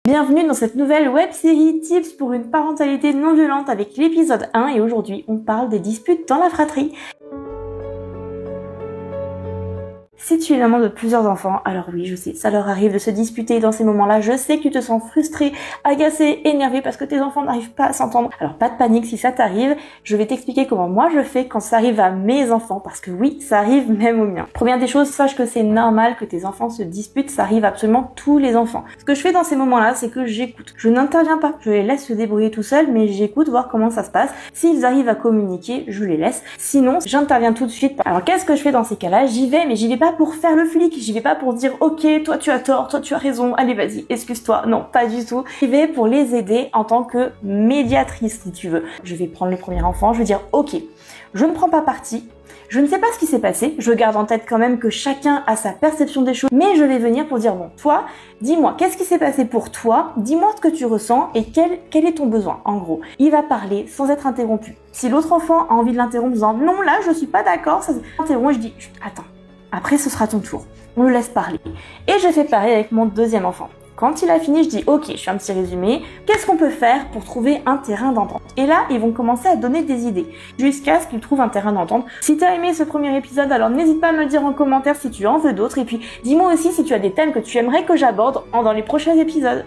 Bienvenue dans cette nouvelle web-série Tips pour une parentalité non violente avec l'épisode 1 et aujourd'hui on parle des disputes dans la fratrie. Si tu es maman de plusieurs enfants, alors oui, je sais, ça leur arrive de se disputer dans ces moments-là. Je sais que tu te sens frustré, agacé, énervé parce que tes enfants n'arrivent pas à s'entendre. Alors pas de panique si ça t'arrive, je vais t'expliquer comment moi je fais quand ça arrive à mes enfants parce que oui, ça arrive même aux miens. Première des choses, sache que c'est normal que tes enfants se disputent, ça arrive à absolument tous les enfants. Ce que je fais dans ces moments-là, c'est que j'écoute. Je n'interviens pas, je les laisse se débrouiller tout seuls, mais j'écoute voir comment ça se passe. S'ils arrivent à communiquer, je les laisse. Sinon, j'interviens tout de suite. Alors qu'est-ce que je fais dans ces cas-là? J'y vais, mais j'y vais pas pour faire le flic, j'y vais pas pour dire ok, toi tu as tort, toi tu as raison, allez vas-y, excuse-toi. Non, pas du tout. J'y vais pour les aider en tant que médiatrice si tu veux. Je vais prendre le premier enfant, je vais dire ok, je ne prends pas parti, je ne sais pas ce qui s'est passé, je garde en tête quand même que chacun a sa perception des choses, mais je vais venir pour dire bon, toi, dis-moi, qu'est-ce qui s'est passé pour toi, dis-moi ce que tu ressens et quel est ton besoin, en gros. Il va parler sans être interrompu. Si l'autre enfant a envie de l'interrompre en disant non, là, je suis pas d'accord, ça s'interrompt, je dis attends. Après, ce sera ton tour. On le laisse parler. Et je fais pareil avec mon deuxième enfant. Quand il a fini, je dis ok, je fais un petit résumé. Qu'est-ce qu'on peut faire pour trouver un terrain d'entente? Et là, ils vont commencer à donner des idées jusqu'à ce qu'ils trouvent un terrain d'entente. Si tu as aimé ce premier épisode, alors n'hésite pas à me le dire en commentaire si tu en veux d'autres. Et puis, dis-moi aussi si tu as des thèmes que tu aimerais que j'aborde dans les prochains épisodes.